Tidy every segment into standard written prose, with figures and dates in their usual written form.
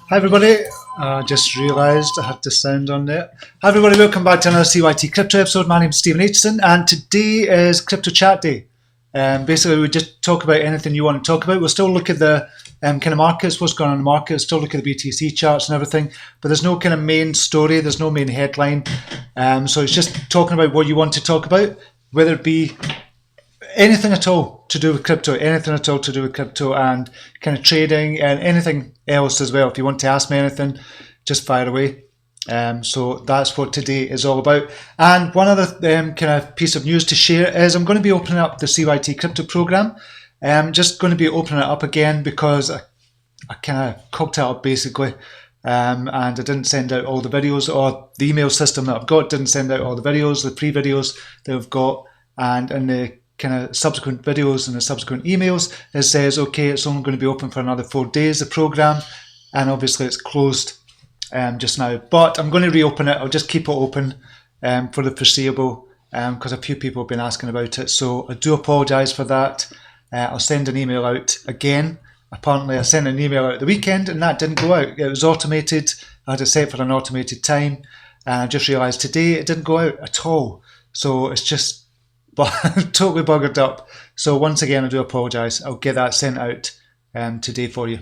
Hi everybody, just realised I had the sound on there. Hi everybody, welcome back to another CYT-Crypto episode. My name is Stephen Aitchison and today is Crypto Chat Day. Basically we just talk about anything you want to talk about. We'll still look at the kind of markets, what's going on in the market, still look at the BTC charts and everything, but there's no kind of main story, there's no main headline. So it's just talking about what you want to talk about, whether it be anything at all to do with crypto, and kind of trading and anything else as well. If you want to ask me anything, just fire away. So that's what today is all about. And one other kind of piece of news to share is I'm going to be opening up the CYT Crypto program. I'm just going to be opening it up again because I kind of cocked it up basically. And I didn't send out all the videos, or the email system that I've got didn't send out all the videos, the pre-videos that I've got, and in the kind of subsequent videos and the subsequent emails, it says, okay, it's only going to be open for another 4 days, the program, and obviously it's closed just now. But I'm going to reopen it. I'll just keep it open for the foreseeable because a few people have been asking about it. So I do apologise for that. I'll send an email out again. Apparently I sent an email out the weekend and that didn't go out. It was automated. I had it set for an automated time. And I just realised today it didn't go out at all. So it's just totally buggered up. So once again, I do apologise. I'll get that sent out today for you.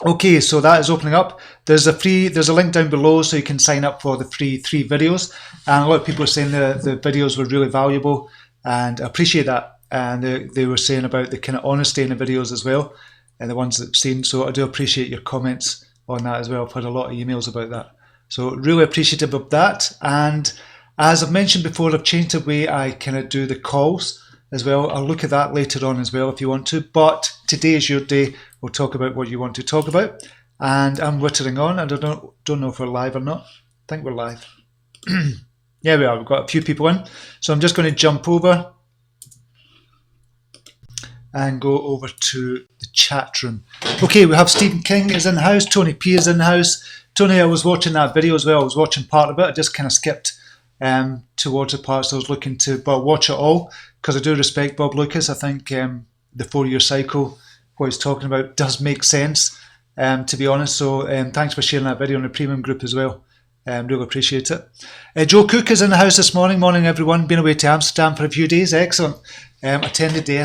Okay, so that is opening up. There's a link down below so you can sign up for the free 3 videos. And a lot of people are saying the videos were really valuable, and I appreciate that. And they were saying about the kind of honesty in the videos as well, and the ones that I've seen. So I do appreciate your comments on that as well. I've had a lot of emails about that. So really appreciative of that. And as I've mentioned before, I've changed the way I kind of do the calls as well. I'll look at that later on as well if you want to. But today is your day. We'll talk about what you want to talk about. And I'm wittering on. I don't know if we're live or not. I think we're live. Yeah, we are. We've got a few people in. So I'm just going to jump over and go over to the chat room. Okay, we have Stephen King is in the house. Tony P is in the house. Tony, I was watching that video as well. I was watching part of it. I just kind of skipped towards the parts I was looking to, but watch it all because I do respect Bob Lucas. I think the 4-year cycle, what he's talking about, does make sense, to be honest. So thanks for sharing that video in the premium group as well. Really appreciate it. Joe Cook is in the house this morning. Morning, everyone. Been away to Amsterdam for a few days. Excellent. Attended the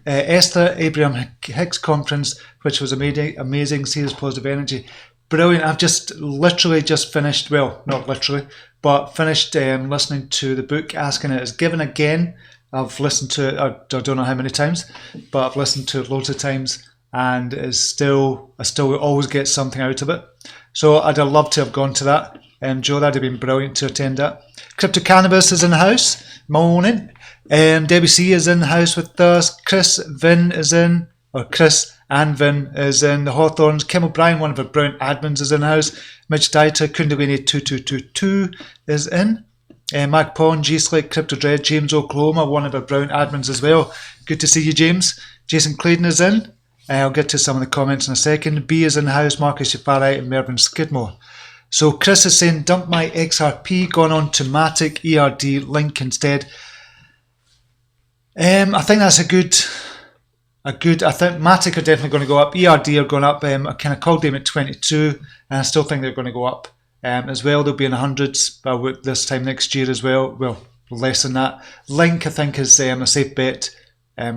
Esther Abraham Hicks conference, which was amazing. Serious positive energy. Brilliant. I've just literally just finished, well, not literally, but finished listening to the book Asking It Is Given again. I've listened to it, I don't know how many times, but I've listened to it loads of times, and I still always get something out of it. So I'd have loved to have gone to that. Joe, that'd have been brilliant to attend that. Crypto Cannabis is in the house. Morning. Debbie C is in the house with us. Chris and Vin is in. The Hawthorns. Kim O'Brien, one of our brilliant admins, is in the house. Mitch Dieter, Kundalini 2222 is in. Mark Pond, G Slick, Crypto Dread, James Oklahoma, one of our brilliant admins as well. Good to see you, James. Jason Clayton is in. I'll get to some of the comments in a second. B is in the house. Marcus Shafari and Mervyn Skidmore. So Chris is saying, dump my XRP, gone on to Matic, ERD, Link instead. I think that's a good. I think Matic are definitely going to go up. ERD are going up. I kind of called them at 22, and I still think they're going to go up as well. They'll be in the hundreds this time next year as well. Well, less than that. Link, I think, is a safe bet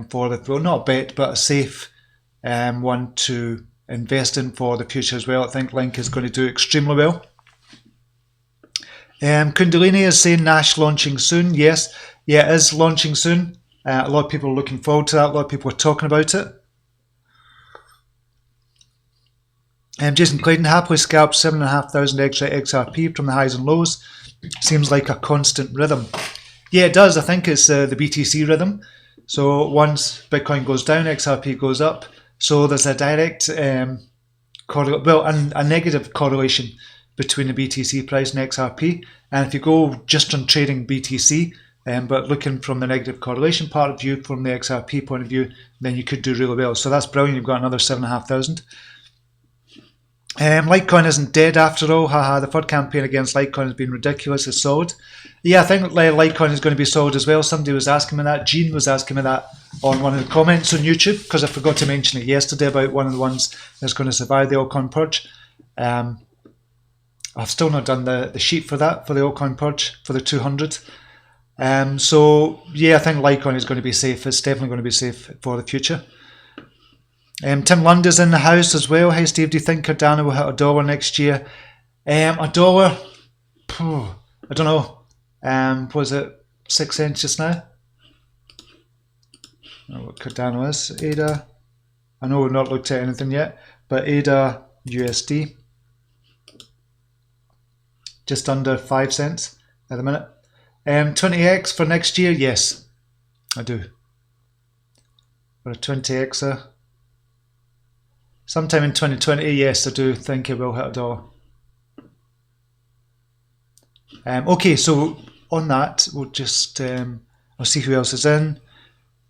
for the, well, not a bet, but a safe one to invest in for the future as well. I think Link is going to do extremely well. Kundalini is saying Nash launching soon. Yes, yeah, it is launching soon. A lot of people are looking forward to that. A lot of people are talking about it. Jason Clayton happily scalped 7,500 extra XRP from the highs and lows. Seems like a constant rhythm. Yeah, it does. I think it's the BTC rhythm. So once Bitcoin goes down, XRP goes up. So there's a direct, a negative correlation between the BTC price and XRP. And if you go just on trading BTC, but looking from the negative correlation part of view, from the XRP point of view, then you could do really well. So that's brilliant. You've got another 7,500. Litecoin isn't dead after all. Haha, the FUD campaign against Litecoin has been ridiculous. It's sold. Yeah, I think Litecoin is going to be sold as well. Somebody was asking me that. Gene was asking me that on one of the comments on YouTube, because I forgot to mention it yesterday about one of the ones that's going to survive the altcoin purge. I've still not done the sheet for that, for the altcoin purge, for the 200. So, yeah, I think Litecoin is going to be safe. It's definitely going to be safe for the future. Tim Lund is in the house as well. Hey Steve, do you think Cardano will hit $1 next year? $1? I don't know. Was it 6 cents just now? I don't know what Cardano is. ADA. I know we've not looked at anything yet, but ADA USD. Just under 5 cents at the minute. 20x for next year? Yes, I do. For a 20xer. Sometime in 2020, yes, I do think it will hit $1. Okay, so on that, we'll just, I'll see who else is in.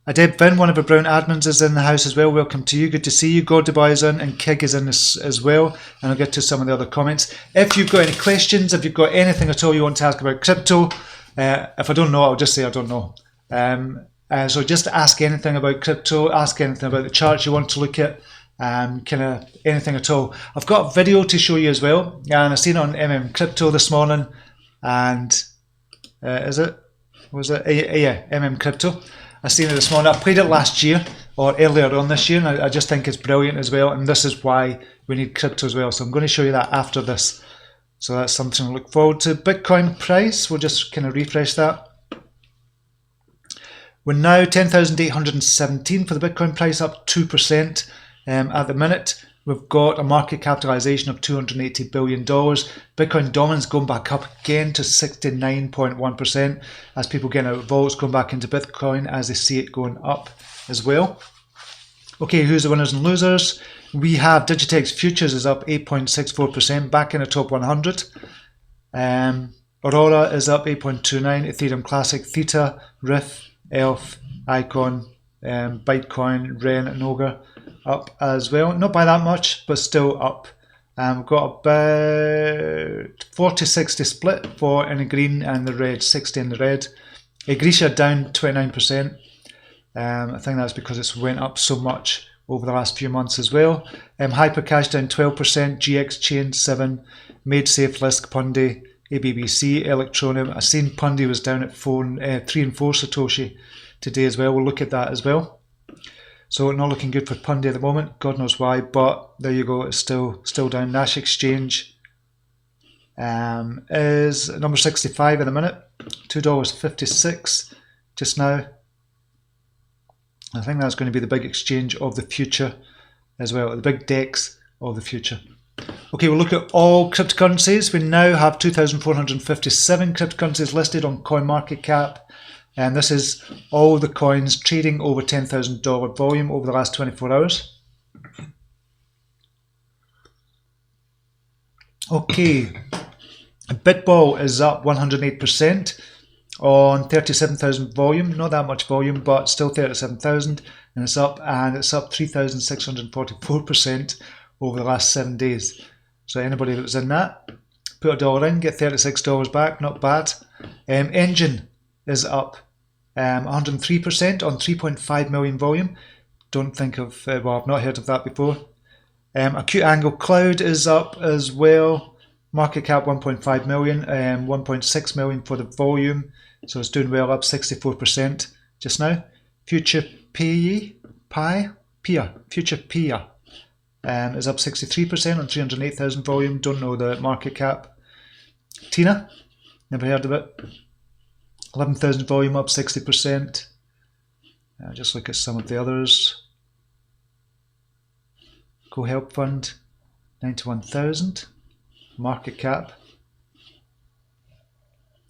Adeb Vin, one of our Brown admins, is in the house as well. Welcome to you. Good to see you. Gordyboy is in, and Kig is in as well. And I'll get to some of the other comments. If you've got any questions, if you've got anything at all you want to ask about crypto, if I don't know, I'll just say I don't know. So just ask anything about crypto, ask anything about the charts you want to look at. Kind of anything at all. I've got a video to show you as well, and I've seen it on Crypto this morning, and was it Crypto. I've seen it this morning. I played it last year or earlier on this year, and I just think it's brilliant as well, and this is why we need crypto as well. So I'm going to show you that after this, so that's something to look forward to. Bitcoin price, we'll just kind of refresh that. We're now 10,817 for the Bitcoin price, up 2%. At the minute, we've got a market capitalization of $280 billion. Bitcoin dominance going back up again to 69.1% as people getting out of vaults, going back into Bitcoin as they see it going up as well. Okay, who's the winners and losers? We have Digitex Futures is up 8.64%, back in the top 100. Aurora is up 8.29%, Ethereum Classic, Theta, Riff, ELF, Icon, Bytecoin, Ren, and Ogre up as well. Not by that much, but still up. We've got about 40-60 split for in the green and the red, 60 in the red. Egretia down 29%. I think that's because it's went up so much over the last few months as well. Hypercash down 12%, GX Chain 7%, MadeSafe, Lisk, Pundi, ABBC, Electronium. I've seen Pundi was down at 3 and 4 Satoshi today as well. We'll look at that as well. So not looking good for Pundi at the moment. God knows why, but there you go. It's still down. Nash Exchange is number 65 in a minute. $2.56 just now. I think that's going to be the big exchange of the future as well. The big DEX of the future. Okay, we'll look at all cryptocurrencies. We now have 2,457 cryptocurrencies listed on CoinMarketCap. And this is all the coins trading over $10,000 volume over the last 24 hours. Okay, Bitball is up 108% on 37,000 volume. Not that much volume, but still 37,000, and it's up 3,644% over the last 7 days. So anybody that was in that, put $1 in, get $36 back. Not bad. Engine is up 103% on 3.5 million volume. Don't think of, well, I've not heard of that before. Acute Angle Cloud is up as well. Market cap 1.5 million, 1.6 million for the volume. So it's doing well, up 64% just now. Future Pia is up 63% on 308,000 volume. Don't know the market cap. Tina, never heard of it. 11,000 volume, up 60%. Just look at some of the others. Go Help Fund, 91,000. Market cap,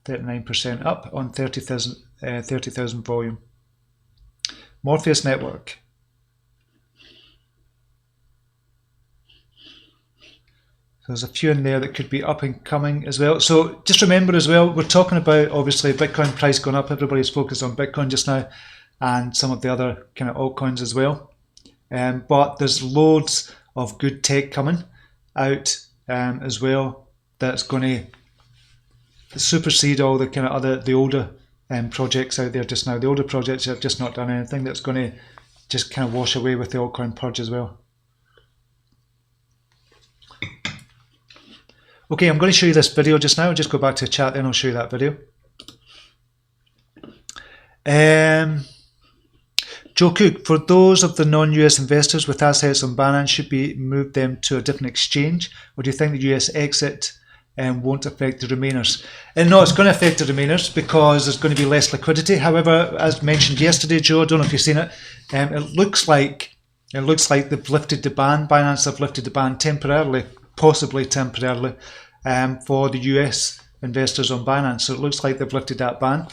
39% up on 30,000 volume. Morpheus Network. So there's a few in there that could be up and coming as well. So just remember as well, we're talking about obviously Bitcoin price going up. Everybody's focused on Bitcoin just now and some of the other kind of altcoins as well. But there's loads of good tech coming. out as well that's going to supersede all the kind of the older projects out there just now. The older projects have just not done anything. That's going to just kind of wash away with the altcoin purge as well. Okay, I'm going to show you this video just now. I'll just go back to the chat, then I'll show you that video. Joe Cook, for those of the non-US investors with assets on Binance, should we move them to a different exchange, or do you think the US exit won't affect the remainers? And no, it's going to affect the remainers because there's going to be less liquidity. However, as mentioned yesterday, Joe, I don't know if you've seen it, it looks like they've lifted the ban. Binance have lifted the ban temporarily, possibly temporarily, for the US investors on Binance. So it looks like they've lifted that ban.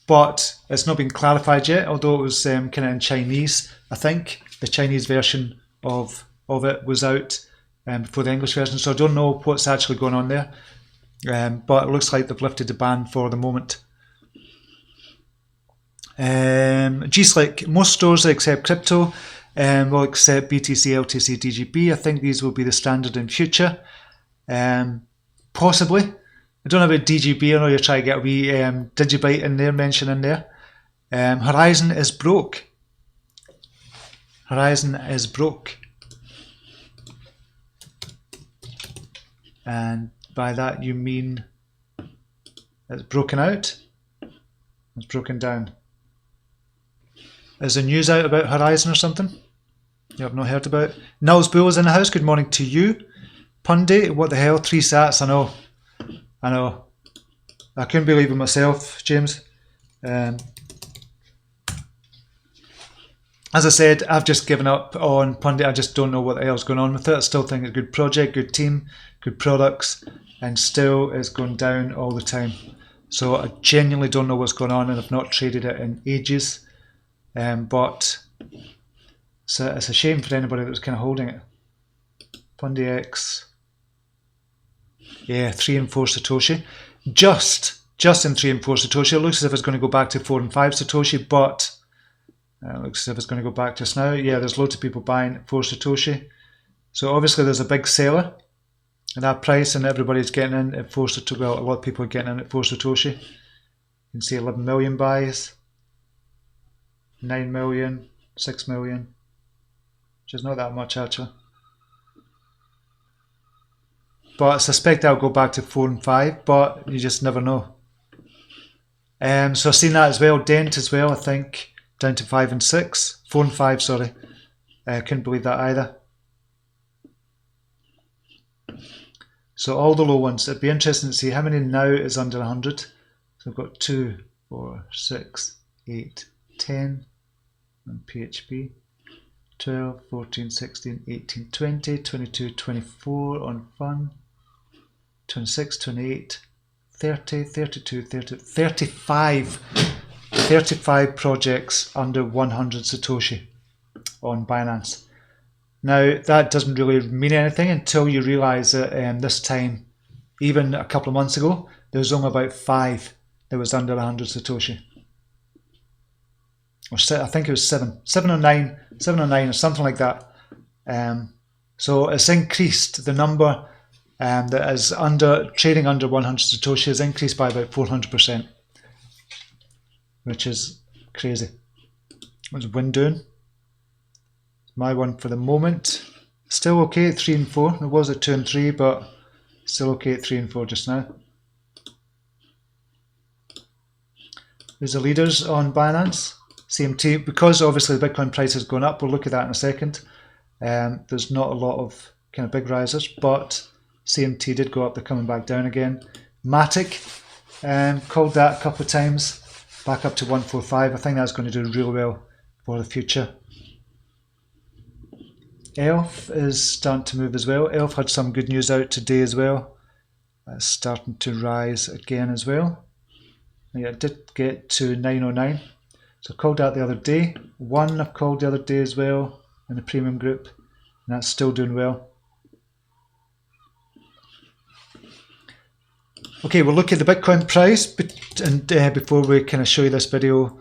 But it's not been clarified yet, although it was kind of in Chinese, I think. The Chinese version of it was out before the English version, so I don't know what's actually going on there. But it looks like they've lifted the ban for the moment. G-Slick, most stores that accept crypto will accept BTC, LTC, DGB. I think these will be the standard in future. Possibly. I don't know about DGB. I know you're trying to get a wee Digibyte in there, mention in there. Horizon is broke. Horizon is broke. And by that you mean it's broken out? It's broken down. Is the news out about Horizon or something? You have not heard about it? Nils Bull is in the house. Good morning to you. Pundy, what the hell? 3 sats, I know. I know. I couldn't believe it myself, James. As I said, I've just given up on Pundit. I just don't know what the hell's going on with it. I still think it's a good project, good team, good products, and still it's going down all the time. So I genuinely don't know what's going on, and I've not traded it in ages. But it's a shame for anybody that was kind of holding it. PundiX. Yeah, 3 and 4 Satoshi. Just in 3 and 4 Satoshi. It looks as if it's going to go back to 4 and 5 Satoshi, but it looks as if it's going to go back just now. Yeah, there's loads of people buying 4 Satoshi. So obviously there's a big seller at that price, and everybody's getting in at 4 Satoshi. Well, a lot of people are getting in at 4 Satoshi. You can see 11 million buys, 9 million, 6 million, which is not that much actually. But I suspect I'll go back to 4 and 5, but you just never know. So I've seen that as well. Dent as well, I think, down to 5 and 6. 4 and 5, sorry. Couldn't believe that either. So all the low ones. It'd be interesting to see how many now is under 100. So I've got 2, 4, 6, 8, 10 on PHP. 12, 14, 16, 18, 20, 22, 24 on Fun. 26, 28, 30, 32, 30, 35 projects under 100 Satoshi on Binance. Now that doesn't really mean anything until you realize that this time, even a couple of months ago, there was only about 5 that was under 100 Satoshi. Or I think it was 7 or 9 or something like that. So it's increased. The number that is trading under 100 Satoshi has increased by about 400%, which is crazy. What's Win doing? My one for the moment. Still okay at 3 and 4. It was at 2 and 3, but still okay at 3 and 4 just now. There's the leaders on Binance. CMT, because obviously the Bitcoin price has gone up, we'll look at that in a second. There's not a lot of kind of big risers, but CMT did go up, they're coming back down again. Matic, called that a couple of times, back up to 145. I think that's going to do really well for the future. ELF is starting to move as well. ELF had some good news out today as well. It's starting to rise again as well. Yeah, it did get to 909. So I called that the other day. One I've called the other day as well in the premium group, and that's still doing well. Okay, we'll look at the Bitcoin price, and before we kind of show you this video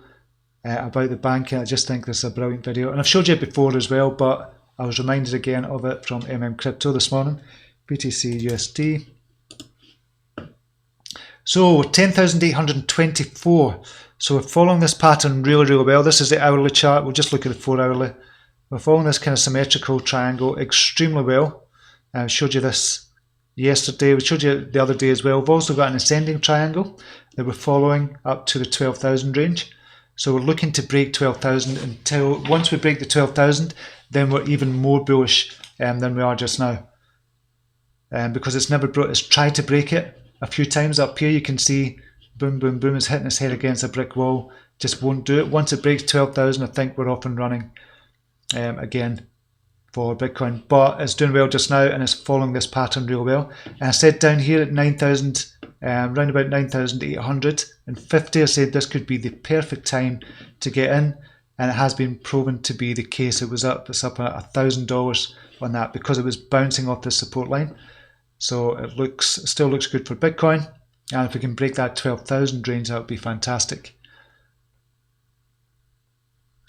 about the banking, I just think this is a brilliant video, and I've showed you it before as well, but I was reminded again of it from Crypto this morning. BTC USD. So 10,824. So we're following this pattern really well. This is the hourly chart. We'll just look at the 4 hourly. We're following this kind of symmetrical triangle extremely well. I showed you this yesterday. We showed you the other day as well. We've also got an ascending triangle that we're following up to the 12,000 range. So we're looking to break 12,000 until once we break the 12,000, then we're even more bullish than we are just now. Because it's tried to break it a few times up here. You can see boom, boom, boom, it's hitting its head against a brick wall. Just won't do it. Once it breaks 12,000, I think we're off and running again for Bitcoin. But it's doing well just now, and it's following this pattern real well. And I said down here at 9,000, around about 9,850, I said this could be the perfect time to get in, and it has been proven to be the case. It's up at $1,000 on that because it was bouncing off the support line. So it still looks good for Bitcoin, and if we can break that 12,000 range, that would be fantastic.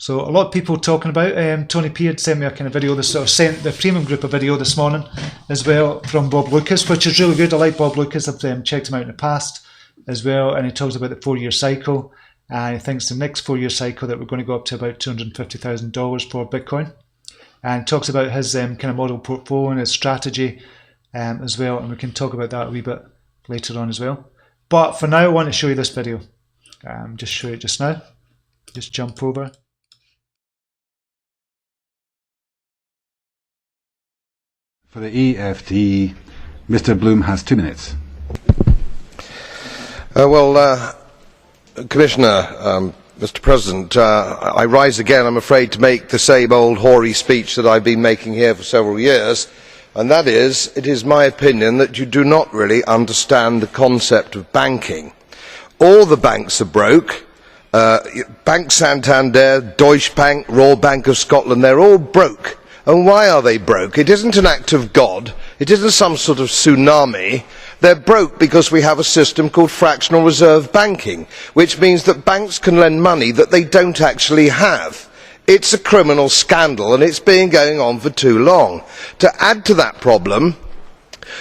So a lot of people talking about, Tony P had sent me a kind of video, sent the premium group a video this morning as well from Bob Lucas, which is really good. I like Bob Lucas. I've checked him out in the past as well, and he talks about the 4-year cycle, and he thinks the next 4-year cycle that we're going to go up to about $250,000 for Bitcoin, and he talks about his kind of model portfolio and his strategy as well, and we can talk about that a wee bit later on as well. But for now, I want to show you this video. Just show it just now. Just jump over. For the EFT, Mr. Bloom has 2 minutes. Commissioner, Mr. President, I rise again, I'm afraid, to make the same old hoary speech that I've been making here for several years, and that is, it is my opinion that you do not really understand the concept of banking. All the banks are broke. Bank Santander, Deutsche Bank, Royal Bank of Scotland, they're all broke. And why are they broke? It isn't an act of God. It isn't some sort of tsunami. They're broke because we have a system called fractional reserve banking, which means that banks can lend money that they don't actually have. It's a criminal scandal, and it's been going on for too long. To add to that problem,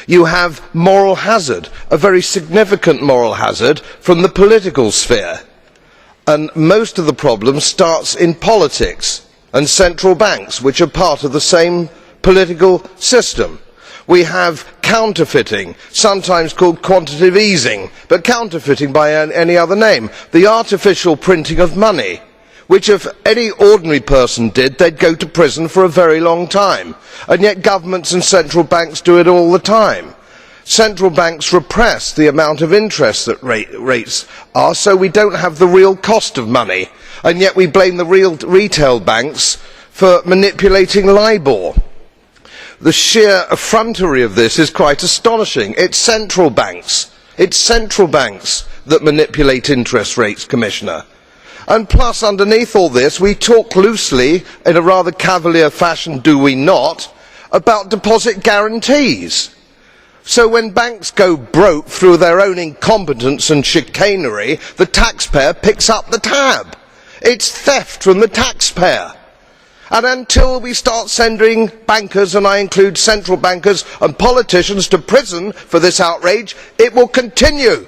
you have moral hazard, a very significant moral hazard from the political sphere. And most of the problem starts in politics and central banks, which are part of the same political system. We have counterfeiting, sometimes called quantitative easing, but counterfeiting by any other name. The artificial printing of money, which if any ordinary person did, they'd go to prison for a very long time. And yet governments and central banks do it all the time. Central banks repress the amount of interest that rates are, so we don't have the real cost of money. And yet we blame the retail banks for manipulating LIBOR. The sheer effrontery of this is quite astonishing. It's central banks that manipulate interest rates, Commissioner. And plus, underneath all this, we talk loosely, in a rather cavalier fashion, do we not, about deposit guarantees. So when banks go broke through their own incompetence and chicanery, the taxpayer picks up the tab. It's theft from the taxpayer. And until we start sending bankers, and I include central bankers and politicians, to prison for this outrage, it will continue.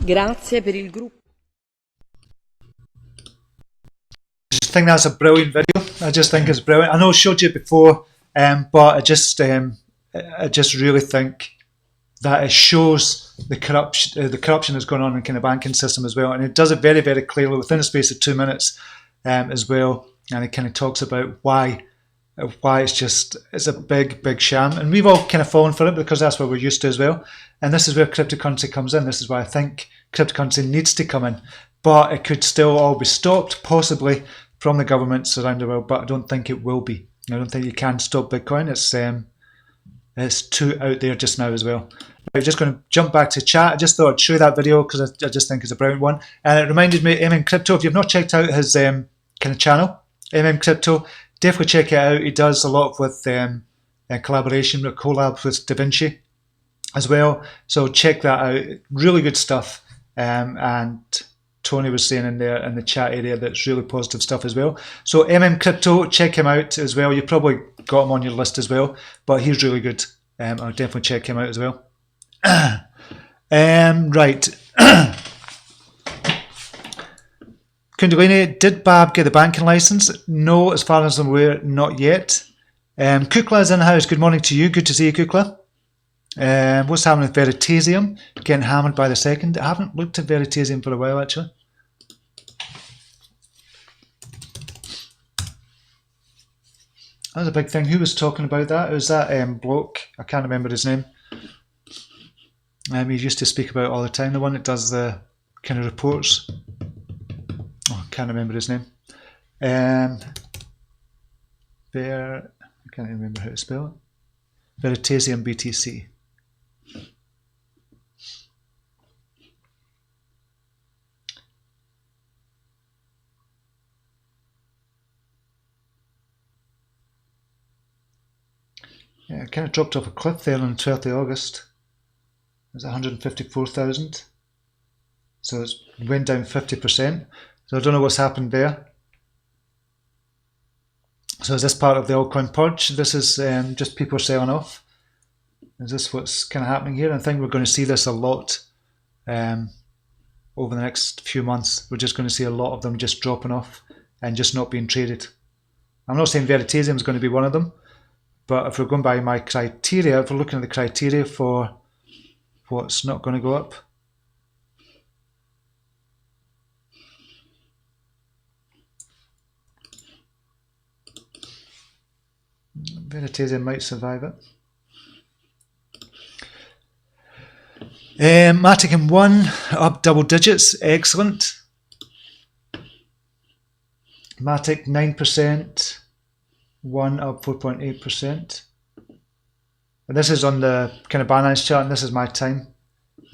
Grazie per il gruppo. I just think that's a brilliant video. I just think it's brilliant. I know I showed you it before, but I just really think that it shows the corruption that's going on in the kind of banking system as well, and it does it very, very clearly within a space of 2 minutes as well. And it kind of talks about why it's a big sham, and we've all kind of fallen for it because that's what we're used to as well. And this is where cryptocurrency comes in. This is why I think cryptocurrency needs to come in, but it could still all be stopped, possibly from the governments around the world. But I don't think it will be. I don't think you can stop Bitcoin. It's too out there just now as well. I'm just going to jump back to chat. I just thought I'd show you that video because I just think it's a brilliant one, and it reminded me of Crypto. If you've not checked out his kind of channel, Crypto, definitely check it out. He does a lot with collaboration, with collab with Da Vinci as well. So check that out. Really good stuff, and Tony was saying in there in the chat area that's really positive stuff as well. So Crypto, check him out as well. You probably got him on your list as well, but he's really good. I'll definitely check him out as well. Right. Kundalini, did Bab get the banking license? No, as far as I'm aware, not yet. Kukla is in the house. Good morning to you. Good to see you, Kukla. What's happening with Veritasium? Getting hammered by the second. I haven't looked at Veritasium for a while, actually. That was a big thing. Who was talking about that? It was that bloke. I can't remember his name. He used to speak about it all the time. The one that does the kind of reports. Oh, I can't remember his name. I can't remember how to spell it. Veritasium BTC. Yeah, it kind of dropped off a cliff there on the 12th of August. It was 154,000. So it went down 50%. So I don't know what's happened there. So is this part of the altcoin purge? This is just people selling off. Is this what's kind of happening here? I think we're going to see this a lot over the next few months. We're just going to see a lot of them just dropping off and just not being traded. I'm not saying Veritasium is going to be one of them, but if we're going by my criteria, if we're looking at the criteria for what's not going to go up, Veritasium might survive it. Matic in 1 up double digits, excellent. Matic 9%, 1 up 4.8%. And this is on the kind of Binance chart, and this is my time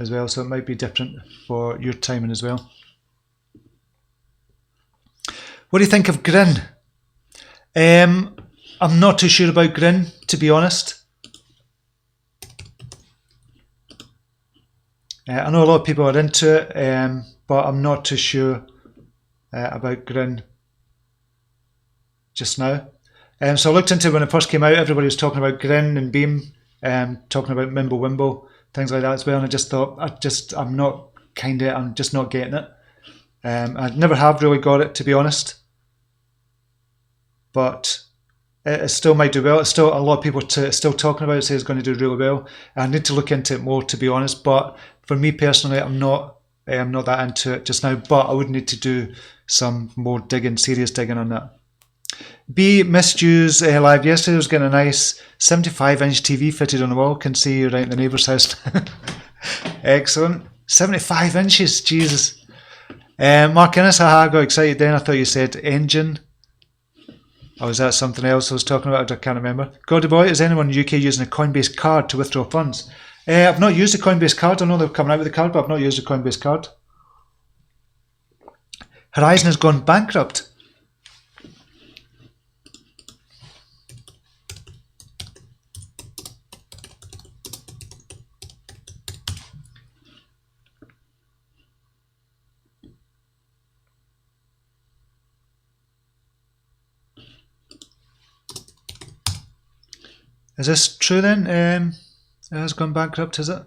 as well, so it might be different for your timing as well. What do you think of Grin? I'm not too sure about Grin, to be honest. I know a lot of people are into it, but I'm not too sure about Grin just now. So I looked into it when it first came out. Everybody was talking about Grin and Beam, talking about Mimblewimble, things like that as well. And I just thought, I'm just not getting it. I never have really got it, to be honest. But it still might do well. It's still a lot of people still talking about it, say it's going to do really well. I need to look into it more, to be honest. But for me personally, I'm not that into it just now. But I would need to do some more serious digging on that. B missed you's live yesterday. I was getting a nice 75-inch TV fitted on the wall. Can see you right in the neighbour's house. Excellent. 75 inches, Jesus. Mark Innes, haha, got excited then. I thought you said engine. Or was that something else I was talking about? I can't remember. Goddy boy, is anyone in the UK using a Coinbase card to withdraw funds? I've not used a Coinbase card. I know they're coming out with the card, but I've not used a Coinbase card. Horizon has gone bankrupt. Is this true then? It has gone bankrupt, is it?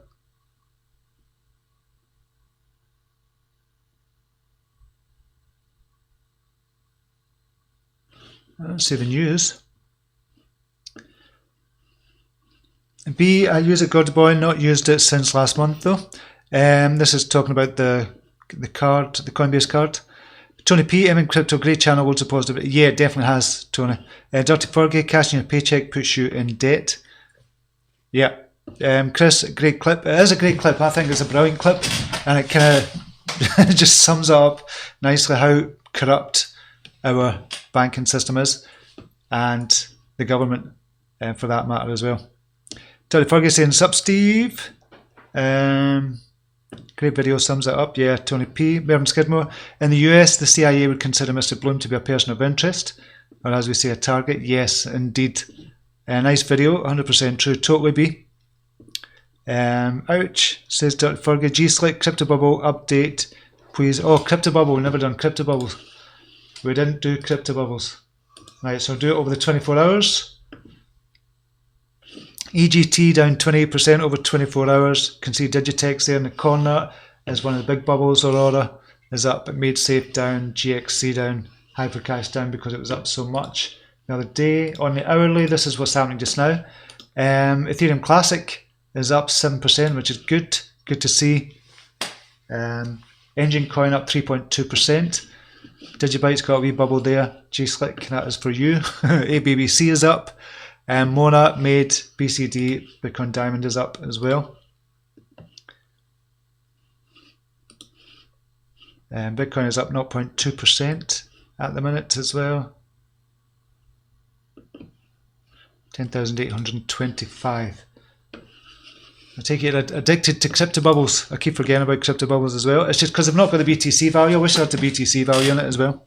I don't see the news. B, I use it, God boy, not used it since last month though. This is talking about the card, the Coinbase card. Tony P, Crypto, great channel, loads of positive. Yeah, it definitely has, Tony. Dirty Fergie, cashing your paycheck puts you in debt. Yeah. Chris, great clip. It is a great clip. I think it's a brilliant clip. And it kind of just sums up nicely how corrupt our banking system is. And the government, for that matter as well. Dirty Fergie saying, sup Steve. Great video, sums it up. Yeah, Tony P. Mervyn Skidmore. In the US, the CIA would consider Mr. Bloom to be a person of interest, or as we say, a target. Yes, indeed. A nice video, 100% true. Totally B. Ouch, says Dr. Fergie. G-Slick, Crypto Bubble, update. quiz. Oh, crypto bubble. We've never done crypto bubbles. We didn't do crypto bubbles. Right, so I'll do it over the 24 hours. EGT down 28% over 24 hours. You can see Digitex there in the corner is one of the big bubbles. Aurora is up, but MadeSafe down, GXC down, Hypercash down because it was up so much the other day. On the hourly, this is what's happening just now. Ethereum Classic is up 7%, which is good. Good to see. Engine Coin up 3.2%. Digibyte's got a wee bubble there. G-Slick, that is for you. ABBC is up. Mona, Made, BCD, Bitcoin Diamond is up as well. Bitcoin is up 0.2% at the minute as well. 10,825. I take it addicted to crypto bubbles. I keep forgetting about crypto bubbles as well. It's just because I've not got the BTC value. I wish I had the BTC value in it as well.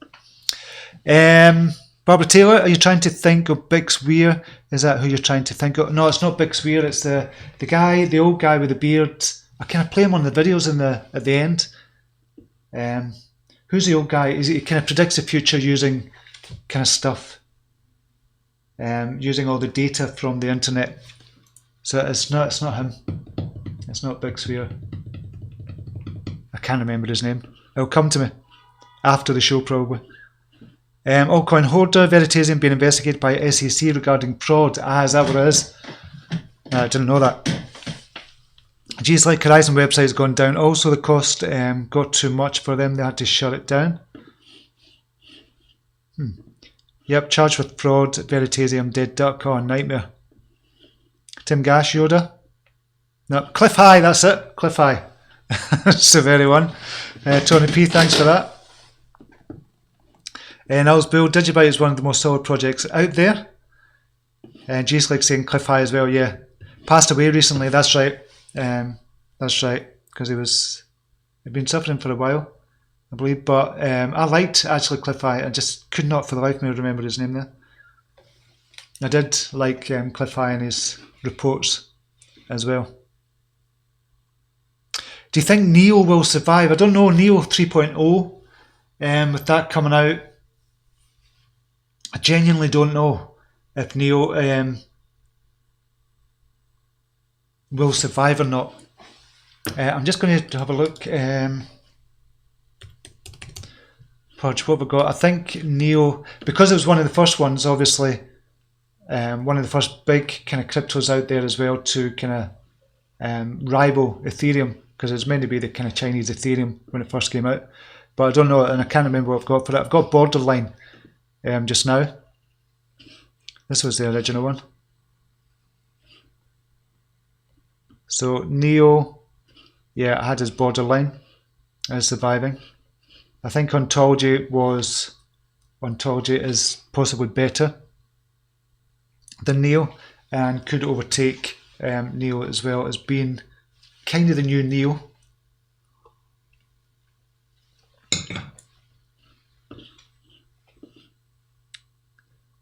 Barbara Taylor, are you trying to think of Bix Weir? Is that who you're trying to think of? No, it's not Bix Weir. It's the guy, the old guy with the beard. I kind of play him on the videos at the end. Who's the old guy? He kind of predicts the future using kind of stuff, using all the data from the internet. So it's not him. It's not Bix Weir. I can't remember his name. It'll come to me after the show probably. Altcoin Hoarder, Veritasium being investigated by SEC regarding fraud. Is that what it is? I didn't know that. G-Slick Horizon website has gone down. Also the cost got too much for them. They had to shut it down. Yep, charged with fraud. Veritasium, dead duck. Oh, nightmare. Tim Gash, Yoda. No, Cliff High, that's it. Cliff High. That's the very one. Tony P, thanks for that. Nels Bill, Digibyte is one of the most solid projects out there. G-Slick saying Cliff High as well, yeah. Passed away recently, that's right. That's right, because he'd been suffering for a while, I believe. But I liked actually Cliff High. I just could not for the life of me remember his name there. I did like Cliff High and his reports as well. Do you think Neo will survive? I don't know, Neo 3.0, with that coming out, I genuinely don't know if Neo will survive or not. I'm just going to have a look. Purge, what have we got? I think Neo, because it was one of the first ones, obviously, one of the first big kind of cryptos out there as well to kind of rival Ethereum, because it was meant to be the kind of Chinese Ethereum when it first came out. But I don't know, and I can't remember what I've got for it. I've got Borderline just now. This was the original one. So Neo, yeah, I had his Borderline as surviving. I think Ontology is possibly better than Neo and could overtake Neo as well as being kind of the new Neo.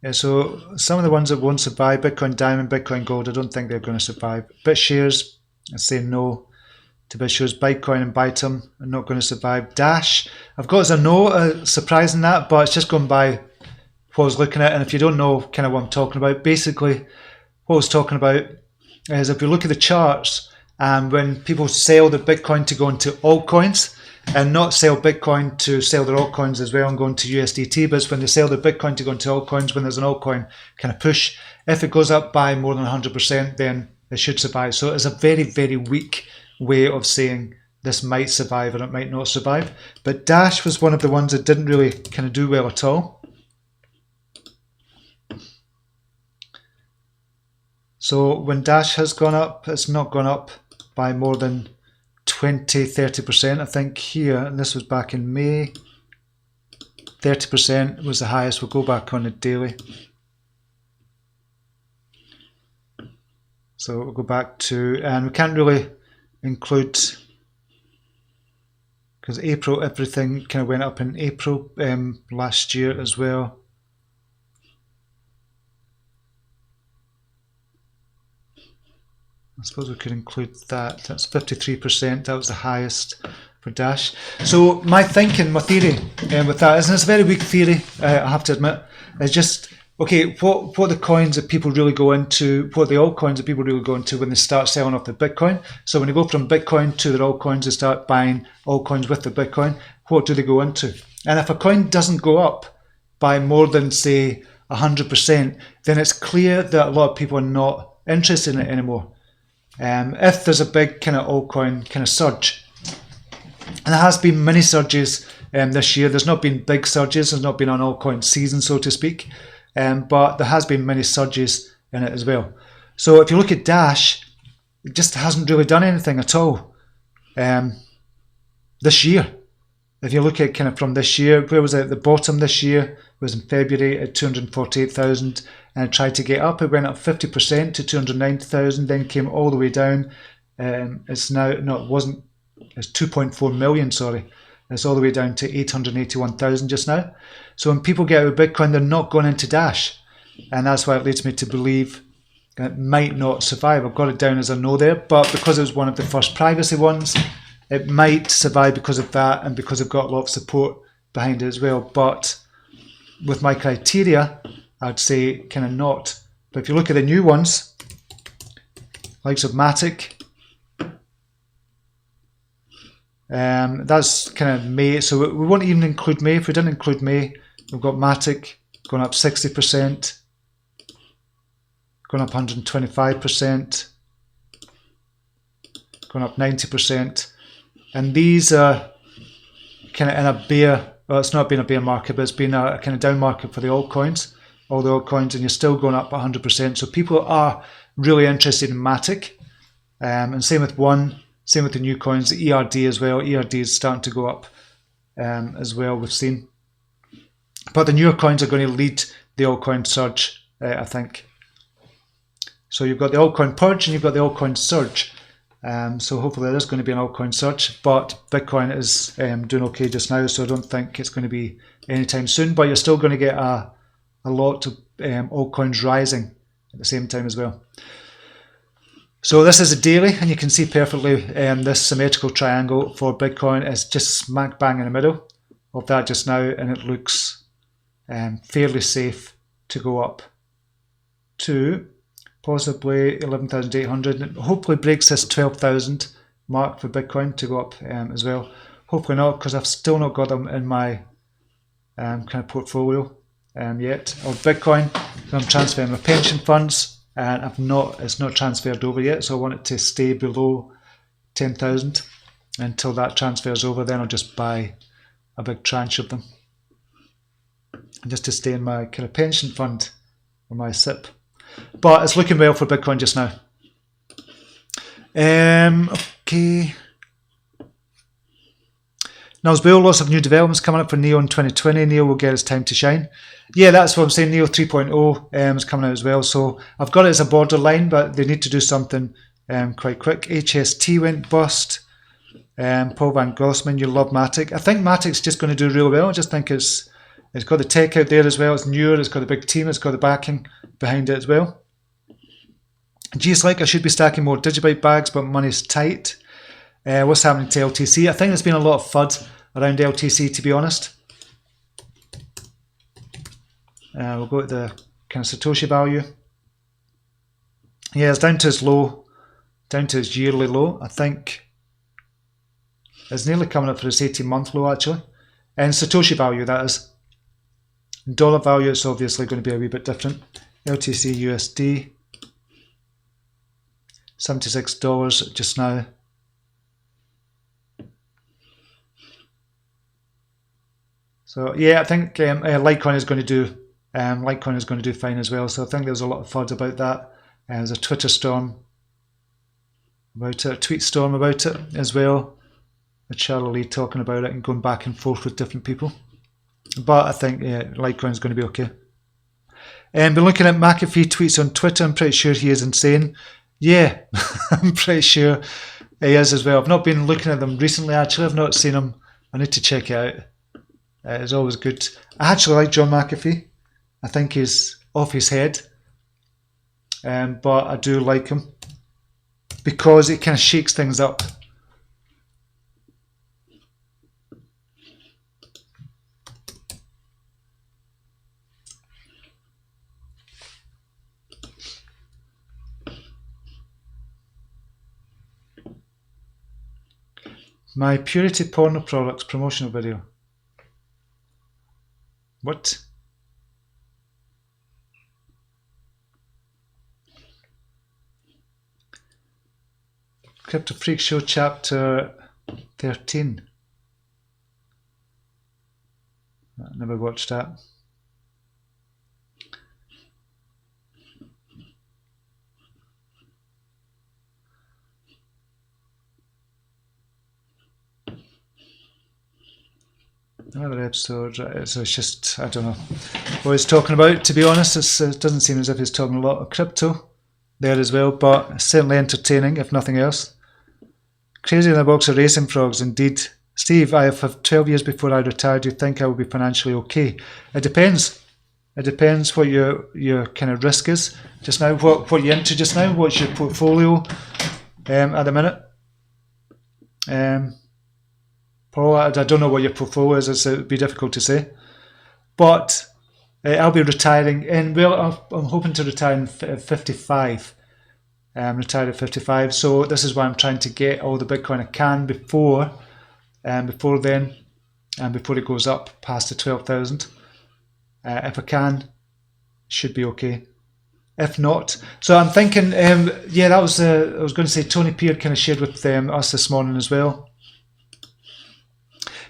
Yeah, so some of the ones that won't survive, Bitcoin Diamond, Bitcoin Gold, I don't think they're going to survive. BitShares, I say no to BitShares. Bitcoin and Bytum are not going to survive. Dash, I've got as a no, surprising that, but it's just going by what I was looking at. And if you don't know kind of what I'm talking about, basically what I was talking about is if you look at the charts, when people sell their Bitcoin to go into altcoins, and not sell Bitcoin to sell their altcoins as well and go into USDT, but it's when they sell their Bitcoin to go into altcoins, when there's an altcoin kind of push. If it goes up by more than 100%, then it should survive. So it's a very, very weak way of saying this might survive or it might not survive. But Dash was one of the ones that didn't really kind of do well at all. So when Dash has gone up, it's not gone up by more than 20-30%, I think here, and this was back in May. 30% was the highest. We'll go back on the daily. So we'll go back to, and we can't really include, because April, everything kind of went up in April last year as well. I suppose we could include that. That's 53%. That was the highest for Dash. So my thinking, my theory with that is, and it's a very weak theory, I have to admit, is just, okay, what are the coins that people really go into, what are the altcoins that people really go into when they start selling off the Bitcoin? So when they go from Bitcoin to their altcoins, they start buying altcoins with the Bitcoin, what do they go into? And if a coin doesn't go up by more than, say, 100%, then it's clear that a lot of people are not interested in it anymore. If there's a big kind of altcoin kind of surge, and there has been many surges this year. There's not been big surges. There's not been an altcoin season, so to speak. But there has been many surges in it as well. So if you look at Dash, it just hasn't really done anything at all this year. If you look at kind of from this year, where was it at the bottom this year? It was in February at 248,000, and it tried to get up. It went up 50% to 290,000, then came all the way down. It's now, no, it wasn't. It's 2.4 million, sorry. It's all the way down to 881,000 just now. So when people get out of Bitcoin, they're not going into Dash. And that's why it leads me to believe it might not survive. I've got it down as a no there, but because it was one of the first privacy ones, it might survive because of that and because I've got a lot of support behind it as well. But with my criteria, I'd say kind of not. But if you look at the new ones, likes of Matic, that's kind of May, so we won't even include May. If we didn't include May, we've got Matic going up 60%, going up 125%, going up 90%, and these are kind of in a bear, well, it's not been a bear market, but it's been a kind of down market for the altcoins, all the altcoins, and you're still going up 100%. So people are really interested in Matic, and same with One. Same with the new coins, the ERD as well. ERD is starting to go up as well, we've seen. But the newer coins are going to lead the altcoin surge, I think. So you've got the altcoin purge and you've got the altcoin surge. So hopefully there is going to be an altcoin surge. But Bitcoin is doing okay just now, so I don't think it's going to be anytime soon. But you're still going to get a lot of altcoins rising at the same time as well. So this is a daily, and you can see perfectly this symmetrical triangle for Bitcoin is just smack bang in the middle of that just now, and it looks fairly safe to go up to possibly 11,800, and hopefully breaks this 12,000 mark for Bitcoin to go up as well. Hopefully not, because I've still not got them in my kind of portfolio yet of Bitcoin. I'm transferring my pension funds. And it's not transferred over yet, so I want it to stay below 10,000 until that transfers over. Then I'll just buy a big tranche of them, just to stay in my kind of pension fund or my SIP. But it's looking well for Bitcoin just now. Okay. Now, as well, lots of new developments coming up for Neo in 2020. Neo will get its time to shine. Yeah, that's what I'm saying. Neo 3.0 is coming out as well. So I've got it as a borderline, but they need to do something quite quick. HST went bust. Paul Van Gossman, you love Matic. I think Matic's just going to do really well. I just think it's got the tech out there as well. It's newer. It's got a big team. It's got the backing behind it as well. GSLike, I should be stacking more Digibyte bags, but money's tight. What's happening to LTC? I think there's been a lot of FUD around LTC, to be honest. We'll go to the kind of Satoshi value. Yeah, it's down to its low, down to its yearly low. I think it's nearly coming up for its 18-month low, actually. And Satoshi value, that is. Dollar value, it's obviously going to be a wee bit different. LTC USD, $76 just now. So yeah, I think Litecoin is going to do fine as well. So I think there's a lot of FUD about that. There's a Twitter storm about it, a tweet storm about it as well. With Charlie Lee talking about it and going back and forth with different people. But I think Litecoin is going to be okay. Been looking at McAfee tweets on Twitter. I'm pretty sure he is insane. Yeah, I'm pretty sure he is as well. I've not been looking at them recently. Actually, I've not seen him. I need to check it out. It's always good. I actually like John McAfee. I think he's off his head, but I do like him. because it kind of shakes things up. My Purity Porno Products promotional video. What? Crypto Freak Show chapter 13. I never watched that. Another episode. It's just, I don't know what he's talking about, to be honest. It doesn't seem as if he's talking a lot of crypto there as well, but certainly entertaining, if nothing else. Crazy in a box of racing frogs, indeed. Steve, I have 12 years before I retire. Do you think I will be financially okay? It depends. It depends what your kind of risk is just now, what you're into just now, what's your portfolio at the minute. Paul, I don't know what your portfolio is, it would be difficult to say. But I'll be retiring, and well, I'm hoping to retire at 55. Retired at 55, so this is why I'm trying to get all the Bitcoin I can before then, and before it goes up past the 12,000. If I can, should be okay. If not, so I'm thinking, yeah, that was I was going to say Tony Peard kind of shared with us this morning as well.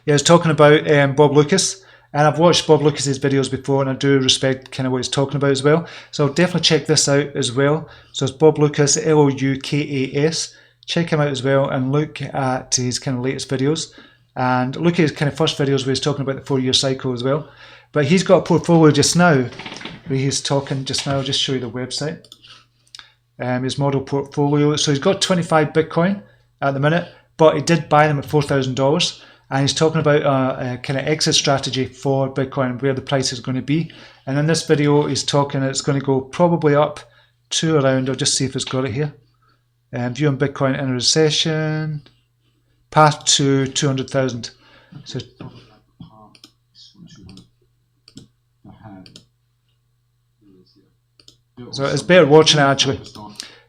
Yeah, I was talking about Bob Lucas, and I've watched Bob Lucas's videos before, and I do respect kind of what he's talking about as well. So I'll definitely check this out as well. So it's Bob Lucas, Loukas. Check him out as well, and look at his kind of latest videos, and look at his kind of first videos where he's talking about the 4-year cycle as well. But he's got a portfolio just now where he's talking just now. I'll just show you the website. His model portfolio. So he's got 25 Bitcoin at the minute, but he did buy them at $4,000. And he's talking about a kind of exit strategy for Bitcoin, where the price is going to be. And in this video, he's talking it's going to go probably up to around, I'll just see if it's got it here. View on Bitcoin in a recession, path to 200,000. So it's better watching it actually.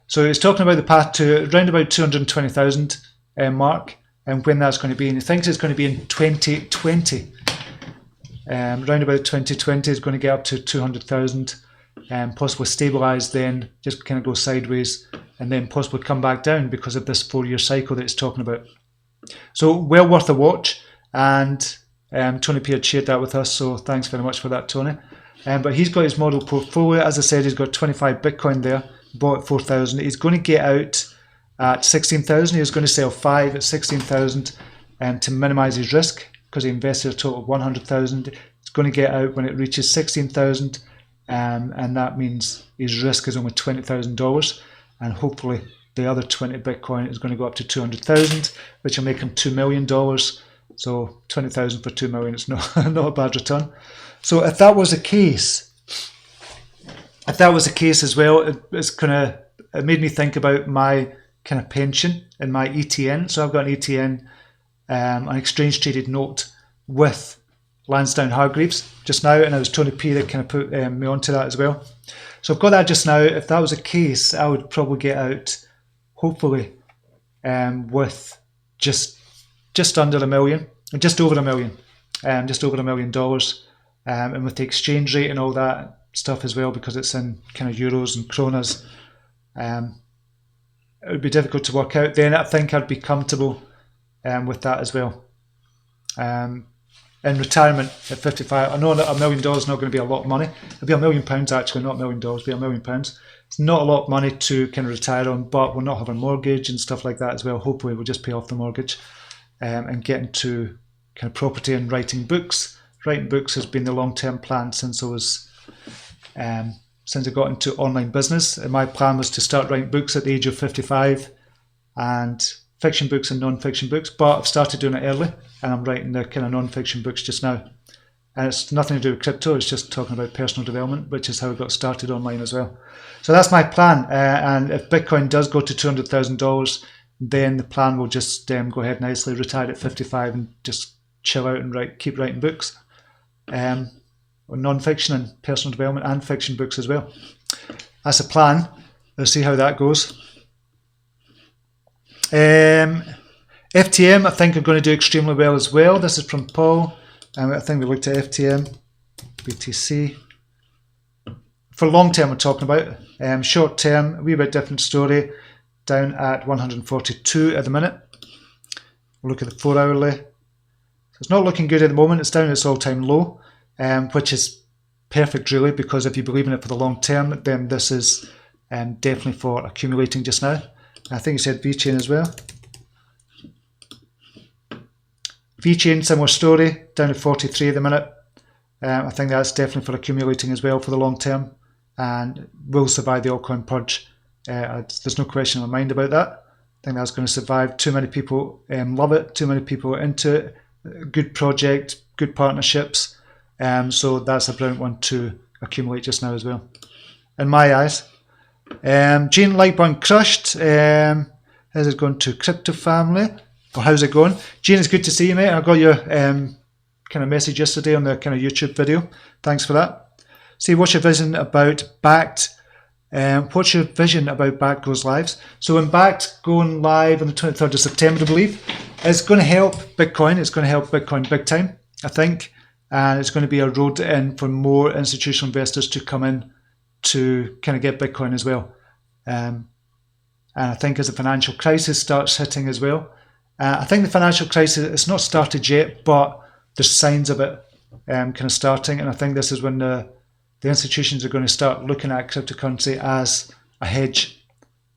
So he's talking about the path to around about 220,000 mark, and when that's going to be, and he thinks it's going to be in 2020. Around about 2020 is going to get up to 200,000, and possibly stabilise, then just kind of go sideways, and then possibly come back down because of this 4-year cycle that it's talking about. So well worth a watch, and Tony Peard shared that with us, so thanks very much for that, Tony. But he's got his model portfolio. As I said, he's got 25 Bitcoin there, bought at 4,000. He's going to get out at 16,000. He was going to sell 5 at 16,000 to minimise his risk, because he invested a total of 100,000. He's going to get out when it reaches 16,000, and that means his risk is only $20,000, and hopefully the other 20 Bitcoin is going to go up to 200,000, which will make him $2 million. So 20,000 for 2 million is not a bad return. So if that was the case, as well, it made me think about my kind of pension and my ETN. So I've got an ETN, an exchange traded note with Lansdowne Hargreaves just now, and it was Tony P that kind of put me onto that as well. So I've got that just now. If that was the case, I would probably get out, hopefully, with just under $1 million, just over $1 million, just over $1 million, and with the exchange rate and all that stuff as well, because it's in kind of euros and kronas, it would be difficult to work out. Then I think I'd be comfortable with that as well. In retirement at 55, I know that $1 million is not going to be a lot of money. It'll be £1 million actually, not $1 million, it'll be £1 million. It's not a lot of money to kind of retire on, but we'll not have a mortgage and stuff like that as well. Hopefully we'll just pay off the mortgage and get into kind of property and writing books. Writing books has been the long-term plan since I got into online business. And my plan was to start writing books at the age of 55, and fiction books and non-fiction books, but I've started doing it early, and I'm writing the kind of non-fiction books just now. And it's nothing to do with crypto, it's just talking about personal development, which is how I got started online as well. So that's my plan. And if Bitcoin does go to $200,000, then the plan will just go ahead nicely, retire at 55 and just chill out and keep writing books. Non-fiction and personal development and fiction books as well. That's a plan. Let's see how that goes. FTM, I think I'm going to do extremely well as well. This is from Paul. I think we looked at FTM, BTC. For long term, we're talking about. Short term, a wee bit different story. Down at 142 at the minute. We'll look at the 4 hourly. So it's not looking good at the moment. It's down at its all-time low, which is perfect really, because if you believe in it for the long term, then this is definitely for accumulating just now. I think you said VeChain as well. VeChain, similar story, down to 43 at the minute. I think that's definitely for accumulating as well for the long term, and will survive the altcoin purge. There's no question in my mind about that. I think that's going to survive. Too many people love it, too many people are into it. Good project, good partnerships. So that's a brilliant one to accumulate just now as well, in my eyes. Gene Lightburn Crushed. How's it going to Crypto Family? Or how's it going? Gene, it's good to see you, mate. I got your kind of message yesterday on the kind of YouTube video. Thanks for that. See, what's your vision about Backed? What's your vision about Backed goes live? So when Backed going live on the 23rd of September, I believe, it's going to help Bitcoin. It's going to help Bitcoin big time, I think. And it's going to be a road in for more institutional investors to come in to kind of get Bitcoin as well. And I think as the financial crisis starts hitting as well, I think the financial crisis, it's not started yet, but there's signs of it kind of starting. And I think this is when the institutions are going to start looking at cryptocurrency as a hedge,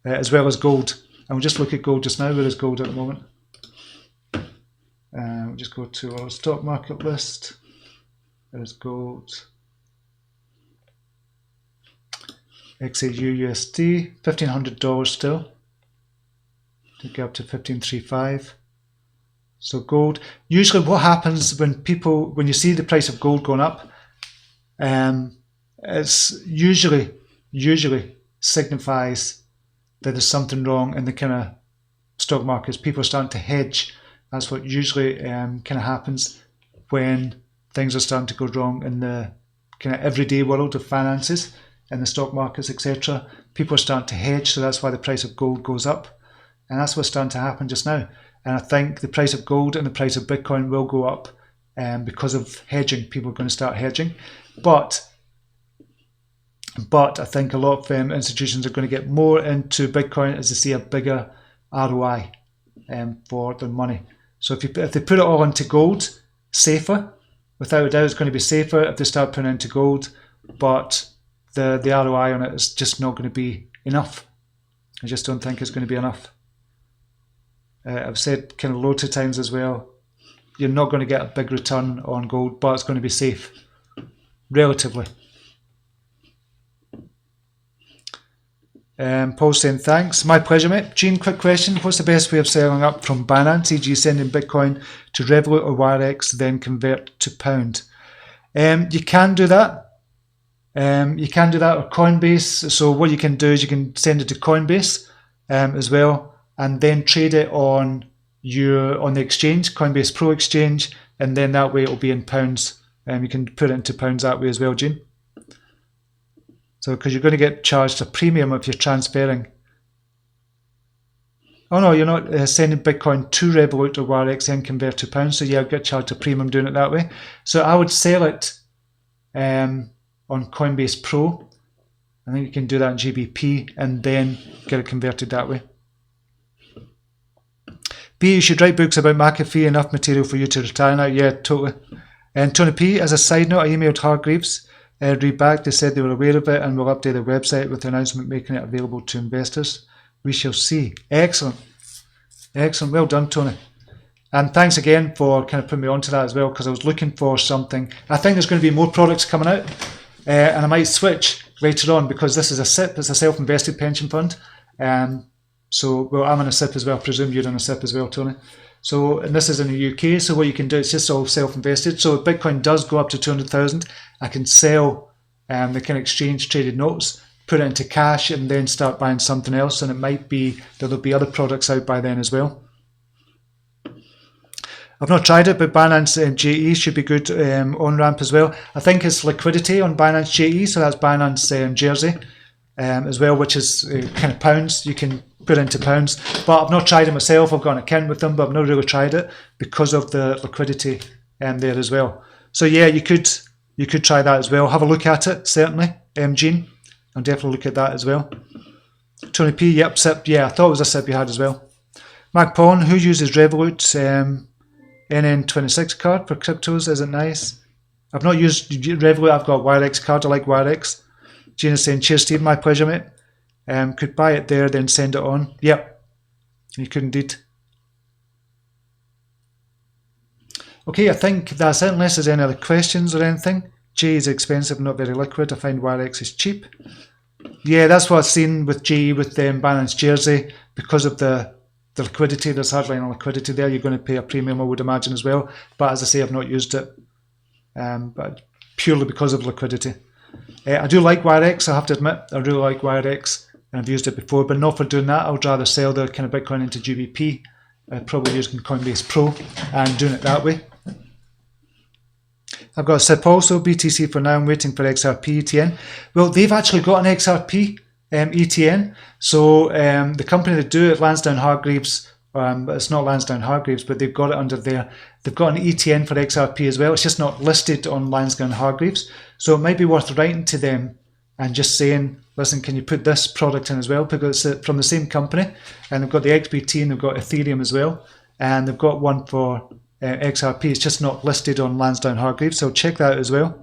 as well as gold. And we'll just look at gold just now. Where is gold at the moment? We'll just go to our stock market list. There's gold. XAU USD, $1,500 still. To get up to 1535. So gold. Usually what happens when you see the price of gold going up, it's usually signifies that there's something wrong in the kind of stock markets. People are starting to hedge. That's what usually kind of happens when things are starting to go wrong in the kind of everyday world of finances, in the stock markets, etc. People are starting to hedge, so that's why the price of gold goes up. And that's what's starting to happen just now. And I think the price of gold and the price of Bitcoin will go up because of hedging. People are going to start hedging. But I think a lot of institutions are going to get more into Bitcoin as they see a bigger ROI for their money. So if they put it all into gold, safer. Without a doubt, it's going to be safer if they start putting it into gold. But the ROI on it is just not going to be enough. I just don't think it's going to be enough. I've said kind of loads of times as well, you're not going to get a big return on gold, but it's going to be safe, relatively. Paul's saying thanks. My pleasure, mate. Gene, quick question. What's the best way of selling up from Binance, e.g. sending Bitcoin to Revolut or Wirex, then convert to pound? You can do that. You can do that, or Coinbase. So what you can do is you can send it to Coinbase as well, and then trade it on the exchange, Coinbase Pro exchange, and then that way it'll be in pounds. You can put it into pounds that way as well, Gene. So because you're going to get charged a premium if you're transferring. Oh no, you're not sending Bitcoin to Revolut or Wirex and convert to pounds. So yeah, I'll get charged a premium doing it that way. So I would sell it on Coinbase Pro. I think you can do that in GBP and then get it converted that way. B, you should write books about McAfee, enough material for you to retire now. Yeah, totally. And Tony P, as a side note, I emailed Hargreaves. Read back, they said they were aware of it and will update their website with the announcement making it available to investors. We shall see. Excellent. Excellent. Well done, Tony. And thanks again for kind of putting me onto that as well, because I was looking for something. I think there's going to be more products coming out, and I might switch later on because this is a SIP, it's a self-invested pension fund. So, well, I'm in a SIP as well. I presume you're in a SIP as well, Tony. So, and this is in the UK, so what you can do, it's just all self-invested. So if Bitcoin does go up to 200,000, I can sell the kind of exchange traded notes, put it into cash, and then start buying something else. And it might be there'll be other products out by then as well. I've not tried it, but Binance JE should be good on-ramp as well. I think it's liquidity on Binance JE, so that's Binance Jersey as well, which is kind of pounds. You can put into pounds, but I've not tried it myself. I've got an account with them, but I've not really tried it because of the liquidity there as well. So yeah, you could try that as well. Have a look at it, certainly. Gene, I'll definitely look at that as well. Tony P, yep, SIP, yeah, I thought it was a SIP you had as well. Mac Pawn, who uses Revolut NN26 card for cryptos? Is it nice? I've not used Revolut, I've got YRX card, I like YRX. Gina's saying, cheers Steve, my pleasure mate. Could buy it there, then send it on. Yep, you could indeed. Okay, I think that's it, unless there's any other questions or anything. J is expensive, not very liquid. I find YRX is cheap. Yeah, that's what I've seen with J, with Binance Jersey, because of the liquidity. There's hardly any liquidity there. You're going to pay a premium, I would imagine, as well. But as I say, I've not used it, but purely because of liquidity. I do like YRX, I have to admit. I really like YRX, and I've used it before, but not for doing that. I would rather sell the kind of Bitcoin into GBP, probably using Coinbase Pro and doing it that way. I've got a SIP also, BTC for now. I'm waiting for XRP ETN. Well, they've actually got an XRP ETN. So the company that do it, Lansdowne Hargreaves, it's not Lansdowne Hargreaves, but they've got it under there. They've got an ETN for XRP as well. It's just not listed on Lansdowne Hargreaves. So it might be worth writing to them and just saying, listen, can you put this product in as well? Because it's from the same company. And they've got the XBT and they've got Ethereum as well. And they've got one for XRP. It's just not listed on Lansdowne Hargreaves. So check that out as well.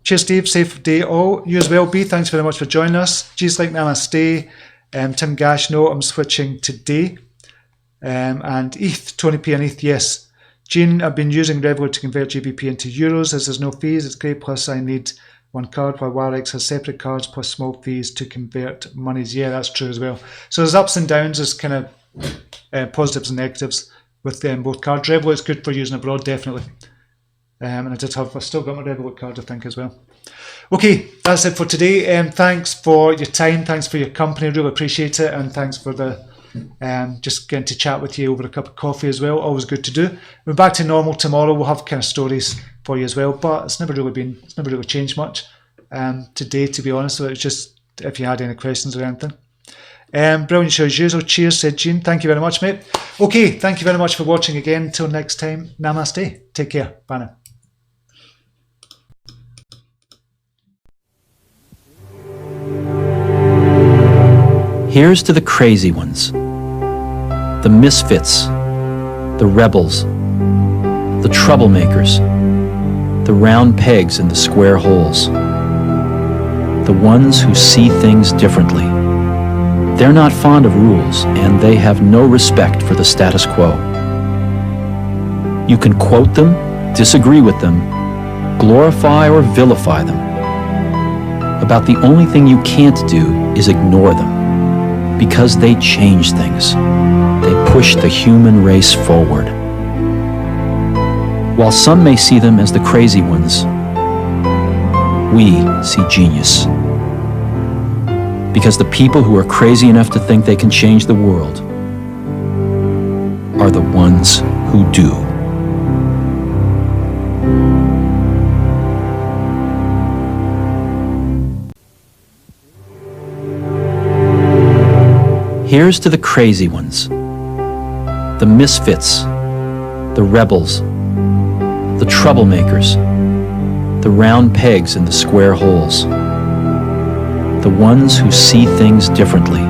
Cheers Steve, safe day all. You as well B, thanks very much for joining us. G's like namaste. Tim Gash, no, I'm switching today. And ETH, Tony P and ETH, yes. Jean, I've been using Revolut to convert GBP into euros as there's no fees. It's great, plus I need one card, while YRX has separate cards plus small fees to convert monies. Yeah, that's true as well. So there's ups and downs, there's kind of positives and negatives with both cards. Revolut's good for using abroad, definitely. And I've still got my Revolut card, I think, as well. Okay, that's it for today. Thanks for your time, thanks for your company, really appreciate it, and thanks for the just getting to chat with you over a cup of coffee as well. Always good to do. We're back to normal tomorrow. We'll have kind of stories for you as well, but it's never really changed much today, to be honest. So it's just if you had any questions or anything. Brilliant show as usual. Cheers, said Jean. Thank you very much, mate. Okay, thank you very much for watching again. Until next time, namaste. Take care. Bye now. Here's to the crazy ones, the misfits, the rebels, the troublemakers, the round pegs in the square holes, the ones who see things differently. They're not fond of rules, and they have no respect for the status quo. You can quote them, disagree with them, glorify or vilify them. About the only thing you can't do is ignore them. Because they change things. They push the human race forward. While some may see them as the crazy ones, we see genius. Because the people who are crazy enough to think they can change the world are the ones who do. Here's to the crazy ones, the misfits, the rebels, the troublemakers, the round pegs in the square holes, the ones who see things differently.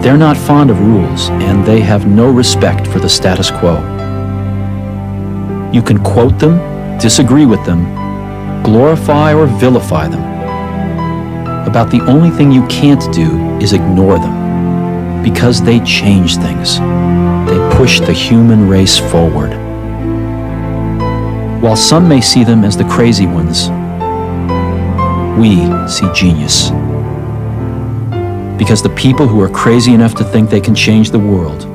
They're not fond of rules, and they have no respect for the status quo. You can quote them, disagree with them, glorify or vilify them. About the only thing you can't do is ignore them. Because they change things. They push the human race forward. While some may see them as the crazy ones, we see genius. Because the people who are crazy enough to think they can change the world